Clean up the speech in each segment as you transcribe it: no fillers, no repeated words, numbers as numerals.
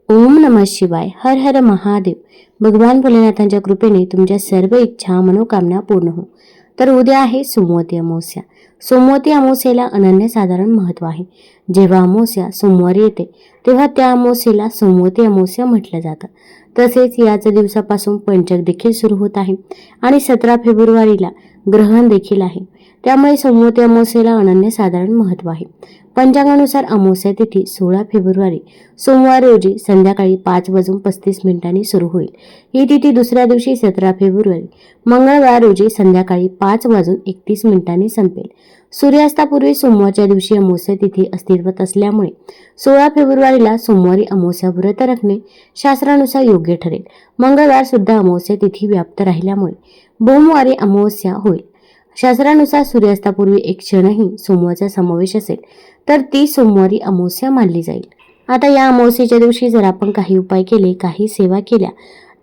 ओम नमः शिवाय. हर हर महादेव. भगवान भोलेनाथांच्या कृपेने तुमच्या सर्व इच्छा मनोकामना पूर्ण हो. तर उद्या आहे सोमवती अमावस्या. सोमवती अमावस्येला अनन्यसाधारण महत्त्व आहे. जेव्हा अमावस्या सोमवारी येते तेव्हा त्या अमावस्येला सोमवती अमावस्या म्हटलं जातं. तसेच याच दिवसापासून पंचक देखील सुरू होत आहे आणि 17 फेब्रुवारीला ग्रहण देखील आहे. त्यामुळे सोमवती अमावस्येला अनन्यसाधारण महत्त्व आहे. पंचांगानुसार अमावस्या तिथी 16 फेब्रुवारी सोमवार रोजी संध्याकाळी 5:35 सुरू होईल. ही तिथी दुसऱ्या दिवशी 17 फेब्रुवारी मंगळवार रोजी संध्याकाळी 5:31 संपेल. सूर्यास्तापूर्वी सोमवारच्या दिवशी अमावस्या तिथी अस्तित्वात असल्यामुळे 16 फेब्रुवारीला सोमवारी अमावस्या व्रत रखणे शास्त्रानुसार योग्य ठरेल. मंगळवार सुद्धा अमावस्या तिथी व्याप्त राहिल्यामुळे भौमवारी अमावस्या होईल. शास्त्रानुसार सूर्यास्तापूर्वी एक क्षणही सोमवारचा समावेश असेल तर ती सोमवारी अमावस्या मानली जाईल. आता या अमावस्येच्या दिवशी जर आपण काही उपाय केले, काही सेवा केल्या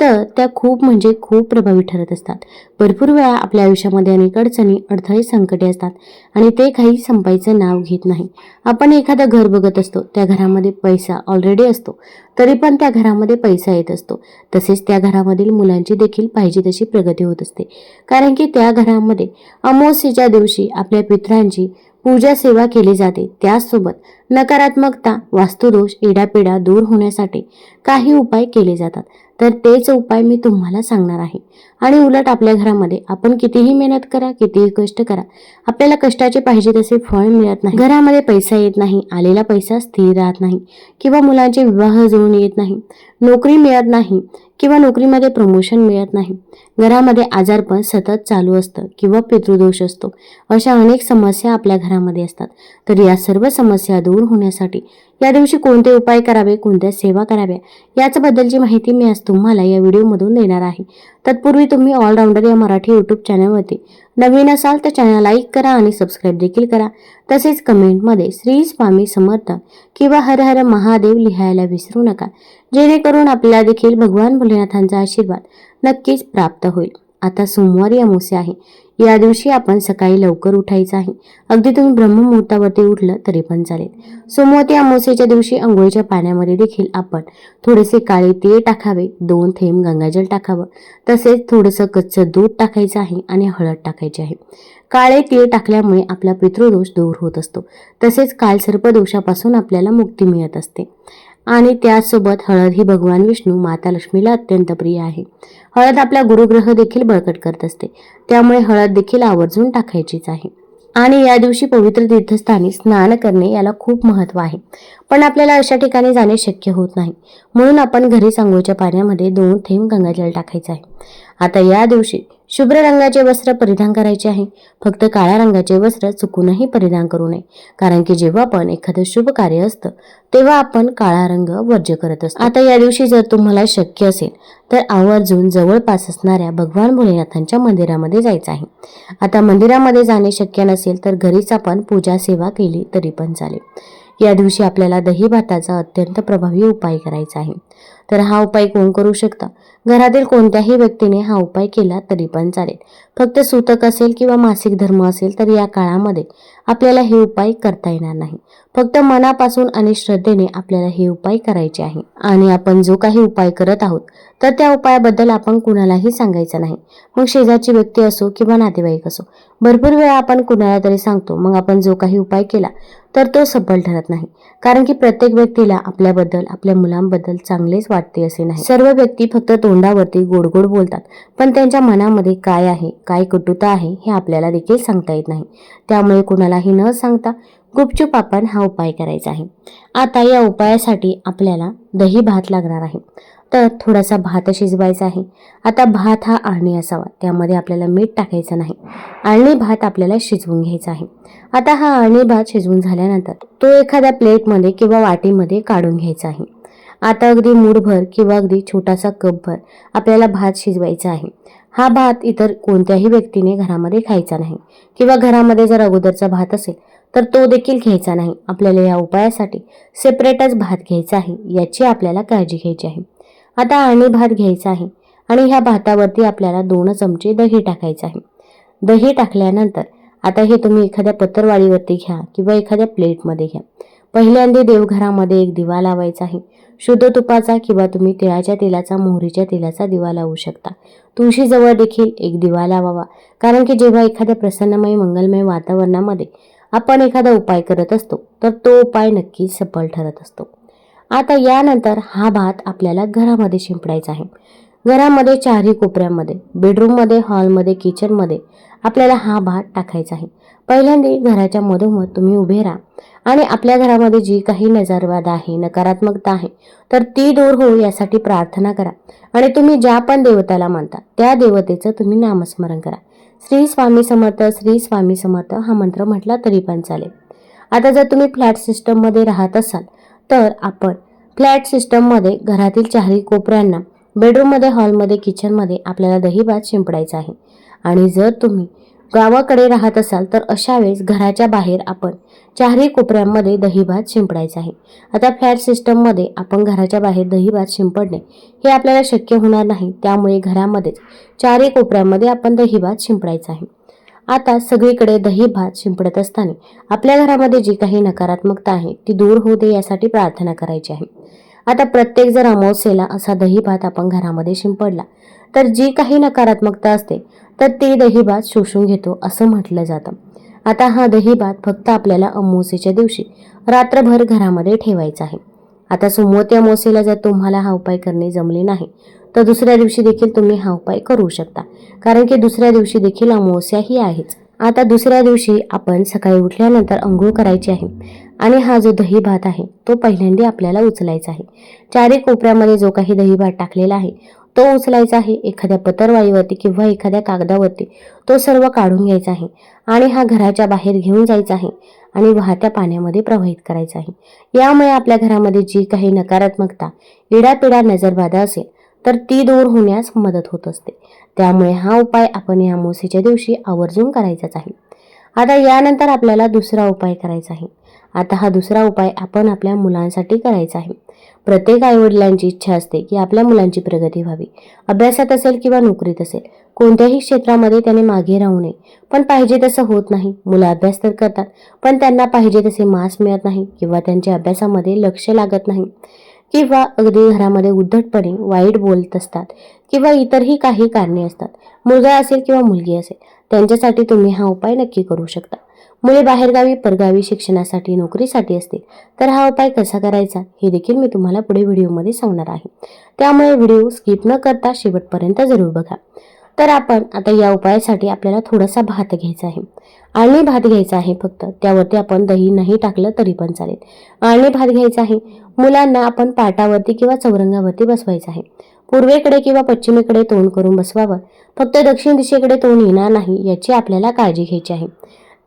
तर त्या खूप प्रभावी ठरत असतात. भरपूर वेळा आपल्या आयुष्यामध्ये अनेक अडचणी, अडथळे, संकटे असतात आणि ते काही संपायचं नाव घेत नाही. आपण एखादं घर बघत असतो, त्या घरामध्ये पैसा ऑलरेडी असतो, तरी पण त्या घरामध्ये पैसा येत असतो. तसेच त्या घरामधील मुलांची देखील पाहिजे तशी प्रगती होत असते, कारण की त्या घरामध्ये अमावस्येच्या दिवशी आपल्या पितरांची पूजा सेवा केली जाते. त्याचसोबत नकारात्मकता, वास्तुदोष, इडापिडा दूर होण्यासाठी काही उपाय केले जातात. तर तेच उपाय मी तुम्हाला सांगणार आहे. आणि उलट आपल्या घरामध्ये आपण कितीही मेहनत करा, कितीही कष्ट करा, आपल्याला कष्टाचे पाहिजे तसे फळ मिळत नाही. घरामध्ये पैसा येत नाही, आलेला पैसा स्थिर राहत नाही, किंवा मुलांचे विवाह जुळून येत नाही, नोकरी मिळत नाही, किंवा नोकरीमध्ये प्रमोशन मिळत नाही, घरामध्ये आजारपण सतत चालू असतं किंवा पितृदोष असतो. अशा अनेक समस्या आपल्या घरामध्ये असतात. तर या सर्व समस्या दूर होण्यासाठी या दिवशी कोणते उपाय करावे, कोणत्या सेवा कराव्या, याच्याबद्दलची माहिती मी आज तुम्हाला या व्हिडिओमधून देणार आहे. तत्पूर्वी तुम्ही ऑलराऊंडर या मराठी यूट्यूब चॅनलवरती नवीन असाल तर चॅनल लाईक करा आणि सबस्क्राईब देखील करा. तसेच कमेंटमध्ये श्री स्वामी समर्थ किंवा हर हर महादेव लिहायला विसरू नका, जेणेकरून आपल्याला देखील भगवान भोलेनाथांचा आशीर्वाद नक्कीच प्राप्त होईल. आता सोमवारी अमावस्या आहे. या दिवशी आपण सकाळी लवकर उठायचं आहे. अगदी तुम्ही ब्रह्ममुहूर्तावरती उठलं तरी पण चालेल. सोमवती अमावस्येच्या दिवशी अंघोळीच्या पाण्यामध्ये देखील आपण थोडेसे काळे तीळ टाकावे, 2 थेंब गंगाजल टाकावं, तसेच थोडंसं कच्चं दूध टाकायचं आहे आणि हळद टाकायची आहे. काळे तीळ टाकल्यामुळे आपला पितृदोष दूर होत असतो. तसेच कालसर्प दोषापासून आपल्याला मुक्ती मिळत असते. आणि त्याचसोबत हळद ही भगवान विष्णू माता लक्ष्मीला अत्यंत प्रिय आहे. हळद आपला गुरुग्रह देखील बळकट करत असते, त्यामुळे हळद देखील आवर्जून टाकायचीच आहे. आणि या दिवशी पवित्र तीर्थस्थानी स्नान करणे याला खूप महत्त्व आहे. पण आपल्याला अशा ठिकाणी जाणे शक्य होत नाही, म्हणून आपण घरीच अंघोळीच्या पाण्यामध्ये 2 थेंब गंगाजल टाकायचे आहे. आता या दिवशी शुभ्र रंगाचे वस्त्र परिधान करायचे आहे. फक्त काळ्या रंगाचे वस्त्र चुकूनही परिधान करू नये, कारण की जेव्हा पण एखादं शुभ कार्य असतं तेव्हा आपण काळा रंग वर्ज्य करत असतो. आता या दिवशी जर तुम्हाला शक्य असेल तर आवर्जून जवळपास असणाऱ्या भगवान भोलेनाथांच्या मंदिरामध्ये जायचं आहे. आता मंदिरामध्ये जाणे शक्य नसेल तर घरीच आपण पूजा सेवा केली तरी पण चालेल. या दिवशी आपल्याला दही भाताचा अत्यंत प्रभावी उपाय करायचा आहे. तर हा उपाय कोण करू शकता? घरातील कोणत्याही व्यक्तीने हा उपाय केला तरी पण चालेल. फक्त सूतक असेल किंवा मासिक धर्म असेल तर या काळामध्ये आपल्याला हे उपाय करता येणार नाही. फक्त मनापासून आणि श्रद्धेने आपल्याला हे उपाय करायचे आहे. आणि आपण जो काही उपाय करत आहोत तर त्या उपायाबद्दल आपण कुणालाही सांगायचं नाही. मग शेजारची व्यक्ती असो किंवा नातेवाईक असो. भरपूर वेळा आपण कुणाला तरी सांगतो, मग आपण जो काही उपाय केला तर तो सफल ठरत नाही. कारण की प्रत्येक व्यक्तीला आपल्याबद्दल, आपल्या मुलांबद्दल चांगलेच वाटते असे नाही. सर्व व्यक्ती फक्त तोंडावरती गोड गोड बोलतात, पण त्यांच्या मनामध्ये काय आहे, काय कटुता आहे हे आपल्याला देखील सांगता येत नाही. त्यामुळे कुणालाही न सांगता गुपचूप आपण हा उपाय करायचा आहे. आता या उपायासाठी आपल्याला दही भात लागणार आहे. तर थोडासा भात शिजवायचा आहे. आता भात हा आळणी असावा, त्यामध्ये आपल्याला मीठ टाकायचं नाही. आळणी भात आपल्याला शिजवून घ्यायचा आहे. आता हा आळणी भात शिजवून झाल्यानंतर तो एखाद्या प्लेटमध्ये किंवा वाटीमध्ये काढून घ्यायचा आहे. आता अगदी मूठभर किंवा अगदी छोटासा कपभर आपल्याला भात शिजवायचा आहे. हा भात इतर कोणत्याही व्यक्तीने घरामध्ये खायचा नाही, किंवा घरामध्ये जर अगोदरचा भात असेल तर तो देखील घ्यायचा नाही. आपल्याला या उपायासाठी सेपरेटच भात घ्यायचा आहे, याची आपल्याला काळजी घ्यायची आहे. आता आळणी भात घ्यायचा आहे आणि ह्या भातावरती आपल्याला 2 चमचे दही टाकायचं आहे. दही टाकल्यानंतर आता हे तुम्ही एखाद्या पत्रवाळीवरती घ्या किंवा एखाद्या प्लेटमध्ये घ्या. पहिल्यांदा देवघरामध्ये एक दिवा लावायचा आहे. शुद्ध तुपाचा किंवा तुम्ही तिळाच्या तेलाचा, मोहरीच्या तेलाचा दिवा लावू शकता. तुळशीजवळ देखील एक दिवा लावावा, कारण की जेव्हा एखाद्या प्रसन्नमय मंगलमय वातावरणामध्ये आपण एखादा उपाय करत असतो तर तो उपाय नक्कीच सफल ठरत असतो. आता यानंतर हा भात आपल्याला घरामध्ये शिंपडायचा आहे. घरामध्ये चारही कोपऱ्यामध्ये, बेडरूममध्ये, हॉलमध्ये, किचनमध्ये आपल्याला हा भात टाकायचा आहे. पहिल्यांदा घराच्या मधोमध तुम्ही उभे राहा आणि आपल्या घरामध्ये जी काही नजरबाधा आहे, नकारात्मकता आहे, तर ती दूर होऊ यासाठी प्रार्थना करा आणि तुम्ही ज्या पण देवताला मानता त्या देवतेचं तुम्ही नामस्मरण करा. श्री स्वामी समर्थ, श्री स्वामी समर्थ हा मंत्र म्हटला तरी पण चालेल. आता जर तुम्ही फ्लॅट सिस्टममध्ये राहत असाल तर आपण फ्लॅट सिस्टममध्ये घरातील चारही कोपऱ्यांना, बेडरूममध्ये, हॉलमध्ये, किचनमध्ये आपल्याला दही भात शिंपडायचा आहे. आणि जर तुम्ही गावाकडे राहत असाल तर अशा वेळेस घराच्या बाहेर आपण चारही कोपऱ्यांमध्ये दही भात शिंपडायचा आहे. आता फ्लॅट सिस्टममध्ये आपण घराच्या बाहेर दही भात शिंपडणे हे आपल्याला शक्य होणार नाही, त्यामुळे घरामध्येच चारही कोपऱ्यांमध्ये आपण दही भात शिंपडायचा आहे. आता सगळीकडे दही भात शिंपडत असताना आपल्या घरामध्ये जी काही नकारात्मकता आहे ती दूर होऊ दे यासाठी प्रार्थना करायची आहे. आता प्रत्येक जर अमावस्येला असा दही भात आपण घरामध्ये शिंपडला तर जी काही नकारात्मकता असते तर ती दही भात शोषून घेतो असं म्हटलं जातं. आता हा दही भात फक्त आपल्याला अमावस्येच्या दिवशी रात्रभर घरामध्ये ठेवायचा आहे. आता सोमवती अमावस्येला जर तुम्हाला हा उपाय करणे जमले नाही तर दुसऱ्या दिवशी देखील तुम्ही हा उपाय करू शकता, कारण की दुसऱ्या दिवशी देखील अमावस्या ही आहेच. आता दुसऱ्या दिवशी आपण सकाळी उठल्यानंतर अंघोळ करायची आहे आणि हा जो दही भात आहे तो पहिल्यांदा आपल्याला उचलायचा आहे. चारही कोपऱ्यामध्ये जो काही दही भात टाकलेला आहे तो उचलायचा आहे. एखाद्या पत्रवाळीवरती किंवा एखाद्या कागदावरती तो सर्व काढून घ्यायचा आहे आणि हा घराच्या बाहेर घेऊन जायचा आहे आणि वाहत्या पाण्यामध्ये प्रवाहित करायचा आहे. यामुळे आपल्या घरामध्ये जी काही नकारात्मकता, इडापिडा, नजरबाधा असेल तर ती दूर होण्यास मदत होत असते. त्यामुळे हा उपाय आपण या अमावस्येच्या दिवशी आवर्जून करायचाच आहे. आता यानंतर आपल्याला दुसरा उपाय करायचा आहे. आता हा दुसरा उपाय आपण आपल्या मुलांसाठी करायचा आहे. प्रत्येक आईवडिलांची इच्छा असते की आपल्या मुलांची प्रगती व्हावी. अभ्यासात असेल किंवा नोकरीत असेल, कोणत्याही क्षेत्रामध्ये त्याने मागे राहू नये. पण पाहिजे तसं होत नाही. मुलं अभ्यास तर करतात पण त्यांना पाहिजे तसे मार्क्स मिळत नाही किंवा त्यांच्या अभ्यासामध्ये लक्ष लागत नाही किंवा अगदी घरामध्ये उद्धटपणे वाईट बोलत असतात किंवा इतरही काही कारणे असतात. मुलगा असेल किंवा मुलगी असेल, त्यांच्यासाठी तुम्ही हा उपाय नक्की करू शकता. मुले बाहेरगावी, परगावी शिक्षणासाठी, नोकरीसाठी असतील तर हा उपाय कसा करायचा हे देखील मी तुम्हाला पुढे व्हिडिओमध्ये सांगणार आहे. त्यामुळे व्हिडिओ स्किप न करता शेवटपर्यंत जरूर बघा. तर आपण आता या उपायासाठी आपल्याला थोडासा भात घ्यायचा आहे. आळणी भात घ्यायचा आहे फक्त. त्यावरती आपण दही नाही टाकलं तरी पण चालेल. आळणी भात घ्यायचा आहे. मुलांना आपण पाटावरती किंवा चौरंगावरती बसवायचं आहे. पूर्वेकडे किंवा पश्चिमेकडे तोंड करून बसवावं. फक्त दक्षिण दिशेकडे तोंड येणार नाही याची आपल्याला काळजी घ्यायची आहे.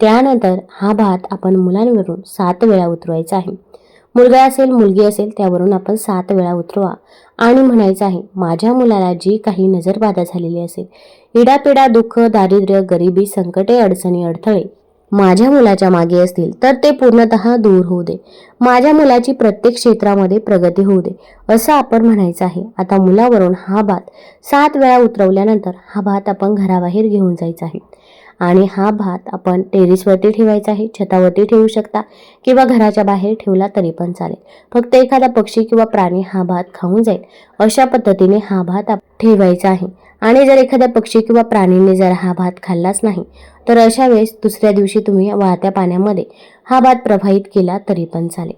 त्यानंतर हा भात आपण मुलांवरून 7 वेळा उतरवायचा आहे. मुलगा असेल, मुलगी असेल, त्यावरून आपण 7 वेळा उतरवा आणि म्हणायचं आहे, माझ्या मुलाला जी काही नजरबाधा झालेली असेल, इडापिडा, दुःख, दारिद्र्य, गरिबी, संकटे, अडचणी, अडथळे माझ्या मुलाच्या मागे असतील तर ते पूर्णतः दूर होऊ दे. माझ्या मुलाची प्रत्येक क्षेत्रामध्ये प्रगती होऊ दे असं आपण म्हणायचं आहे. आता मुलावरून हा भात 7 वेळा उतरवल्यानंतर हा भात आपण घराबाहेर घेऊन जायचा आहे आणि हा भात आपण टेरेसवरती ठेवायचा आहे. छतावरती ठेवू शकता किंवा घराच्या बाहेर ठेवला तरी पण चालेल. फक्त एखादा पक्षी किंवा प्राणी हा भात खाऊन जाईल अशा पद्धतीने हा भात ठेवायचा आहे. आणि जर एखाद्या पक्षी किंवा प्राणीने जर हा भात खाल्लाच नाही तर अशा वेळेस दुसऱ्या दिवशी तुम्ही वाहत्या पाण्यामध्ये हा भात प्रवाहित केला तरी पण चालेल.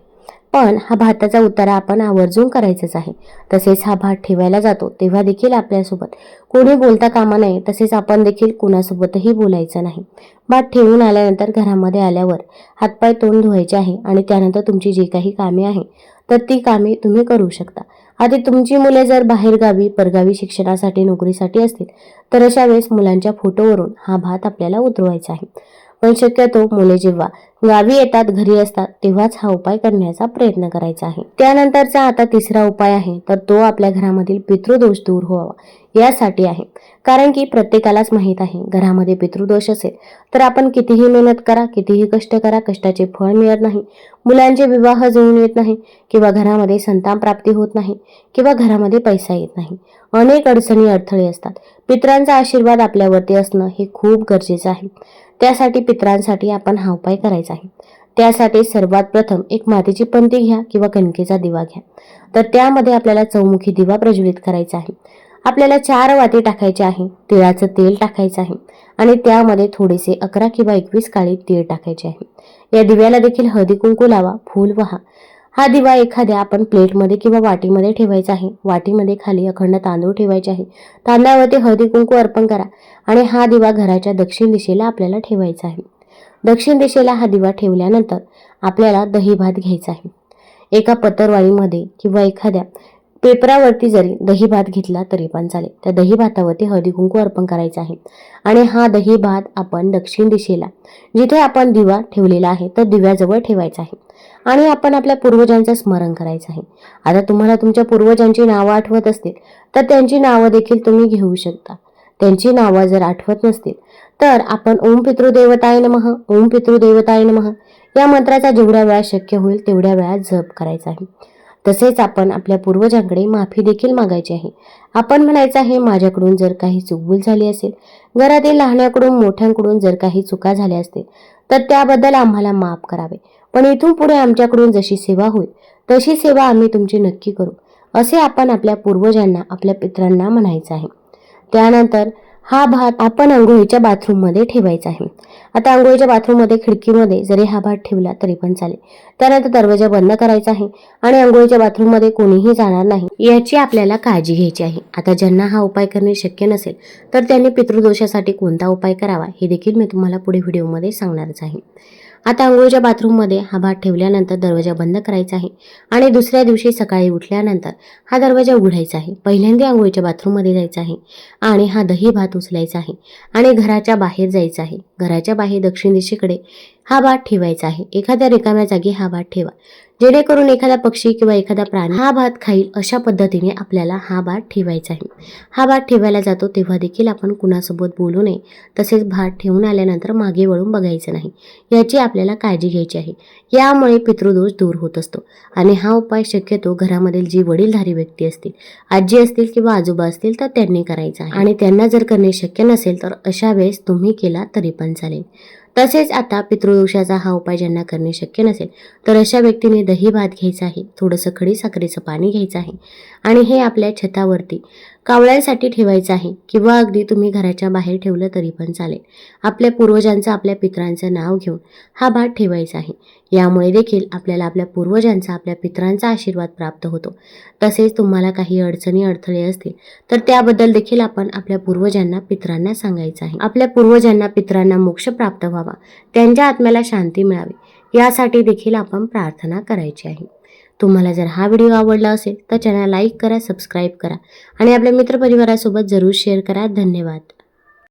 पण हा भाताचा उतारा आपण आवर्जून करायचाच आहे. तसेच हा भात ठेवायला जातो तेव्हा देखील आपल्यासोबत कोणी बोलता कामा नये. तसेच आपण देखील कोणासोबतही बोलायचं नाही. भात ठेवून आल्यानंतर घरामध्ये आल्यावर हातपाय तोंड धुवायचे आहे आणि त्यानंतर तुमची जी काही कामे आहे तर ती कामे तुम्ही करू शकता. आधी तुमची मुले जर बाहेरगावी, परगावी शिक्षणासाठी, नोकरीसाठी असतील तर अशा वेळेस मुलांच्या फोटोवरून हा भात आपल्याला उतरवायचा आहे. पण शक्यतो मुले जेव्हा गावी येतात, घरी असतात तेव्हाच हा उपाय करण्याचा प्रयत्न करायचा आहे. त्यानंतरचा आता तिसरा उपाय आहे तर तो आपल्या घरामधील पितृदोष दूर व्हावा यासाठी आहे. कारण की प्रत्येकालाच माहीत आहे घरामध्ये पितृदोष असेल तर आपण कितीही मेहनत करा, कितीही कष्ट करा, कष्टाचे फळ मिळत नाही, मुलांचे विवाह जुळून येत नाही किंवा घरामध्ये संतान प्राप्ती होत नाही किंवा घरामध्ये पैसा येत नाही. अनेक अडचणी, अडथळे असतात. पितरांचा आशीर्वाद आपल्यावरती असणं हे खूप गरजेचं आहे. त्यासाठी पितरांसाठी आपण हा उपाय करायचा आहे. त्यासाठी सर्वात प्रथम एक मातीची पंती घ्या किंवा कणकेचा दिवा घ्या. तर त्यामध्ये आपल्याला चौमुखी दिवा प्रज्वलित करायचा आहे. आपल्याला 4 वाती टाकायचे आहे. तिळाचं तेल टाकायचं आहे आणि त्यामध्ये थोडेसे 11 किंवा 21 काळे तीळ टाकायचे आहे. या दिव्याला देखील हळदी कुंकू लावा, फूल वाहा. हा दिवा एखाद्या आपण प्लेटमध्ये किंवा वाटीमध्ये ठेवायचा आहे. वाटीमध्ये खाली अखंड तांदूळ ठेवायचे आहे. तांदळावरती हळदी कुंकू अर्पण करा आणि हा दिवा घराच्या दक्षिण दिशेला आपल्याला ठेवायचा आहे. दक्षिण दिशेला हा दिवा ठेवल्यानंतर आपल्याला दही भात घ्यायचा आहे. एका पत्रवाळीमध्ये किंवा एखाद्या पेपरावरती जरी दही भात घेतला तरी पण चालेल. त्या दही भातावरती हळदी कुंकू अर्पण करायचं आहे आणि हा दही भात आपण दक्षिण दिशेला जिथे आपण दिवा ठेवलेला आहे तर दिव्याजवळ ठेवायचा आहे आणि आपण आपल्या पूर्वजांचं स्मरण करायचं आहे. आता तुम्हाला तुमच्या पूर्वजांची नावं आठवत असतील तर त्यांची नावं देखील तुम्ही घेऊ शकता. त्यांची नावं जर आठवत नसतील तर आपण ओम पितृदेवताय नमः, ओम पितृदेवताय नमः या मंत्राचा जेवढ्या वेळा शक्य होईल तेवढ्या वेळा जप करायचा आहे. तसेच आपण आपल्या पूर्वजांकडे माफी देखील मागायची आहे. आपण म्हणायचं आहे, माझ्याकडून जर काही चूकभूल झाली असेल, घरातील लहानाकडून मोठ्यांकडून जर काही चुका झाल्या असतील तर त्याबद्दल आम्हाला माफ करावे. पण इथून पुढे आमच्याकडून जशी सेवा होईल तशी सेवा आम्ही तुमची नक्की करू, असे आपण आपल्या पूर्वजांना, आपल्या पितरांना म्हणायचं आहे. त्यानंतर हा भात आपण अंघोळीच्या बाथरूममध्ये ठेवायचा आहे. आता अंघोळीच्या बाथरूममध्ये खिडकीमध्ये जरी हा भात ठेवला तरी पण चालेल. त्यानंतर दरवाजा बंद करायचा आहे आणि अंघोळीच्या बाथरूममध्ये कोणीही जाणार नाही याची आपल्याला काळजी घ्यायची आहे. आता ज्यांना हा उपाय करणे शक्य नसेल तर त्यांनी पितृदोषासाठी कोणता उपाय करावा हे देखील मी तुम्हाला पुढे व्हिडिओमध्ये सांगणारच आहे. आता अंघोळीच्या बाथरूममध्ये हा भात ठेवल्यानंतर दरवाजा बंद करायचा आहे आणि दुसऱ्या दिवशी सकाळी उठल्यानंतर हा दरवाजा उघडायचा आहे. पहिल्यांदा अंघोळीच्या बाथरूममध्ये जायचं आहे आणि हा दही भात उचलायचा आहे आणि घराच्या बाहेर जायचं आहे. घराच्या बाहेर दक्षिण दिशेकडे हा भात ठेवायचा आहे. एखाद्या रिकाम्या जागी हा भात ठेवा, जेणेकरून एखादा पक्षी किंवा एखादा प्राणी हा भात खाईल अशा पद्धतीने आपल्याला हा भात ठेवायचा आहे. हा भात ठेवायला जातो तेव्हा देखील आपण कुणासोबत बोलू नये. तसेच भात ठेवून आल्यानंतर मागे वळून बघायचं नाही, याची आपल्याला काळजी घ्यायची आहे. यामुळे पितृदोष दूर होत असतो आणि हा उपाय शक्यतो घरामधील जी वडीलधारी व्यक्ती असतील, आजी असतील किंवा आजोबा असतील तर त्यांनी करायचा आहे आणि त्यांना जर करणे शक्य नसेल तर अशा वेळेस तुम्ही केला तरी पण चालेल. तसेच आता पितृदोषाचा हा उपाय ज्यांना करणे शक्य नसेल तर अशा व्यक्तीने दही भात घ्यायचा आहे, थोडंसं खडी साखरेचं पाणी घ्यायचं आहे आणि हे आपल्या छतावरती कावळ्यांसाठी ठेवायचं आहे किंवा अगदी तुम्ही घराच्या बाहेर ठेवलं तरी पण चालेल. आपल्या पूर्वजांचं, आपल्या पितरांचं नाव घेऊन हा भात ठेवायचा आहे. यामुळे देखील आपल्याला आपल्या पूर्वजांचा, आपल्या पितरांचा आशीर्वाद प्राप्त होतो. तसेच तुम्हाला काही अडचणी, अडथळे असतील तर त्याबद्दल देखील आपण आपल्या पूर्वजांना, पितरांना सांगायचं आहे. आपल्या पूर्वजांना, पितरांना मोक्ष प्राप्त व्हावा, त्यांच्या आत्म्याला शांती मिळावी यासाठी देखील आपण प्रार्थना करायची आहे. तुम्हाला जर हा व्हिडिओ आवडला असेल तर चॅनल लाईक करा, सबस्क्राईब करा आणि आपल्या मित्रपरिवारासोबत जरूर शेअर करा. धन्यवाद.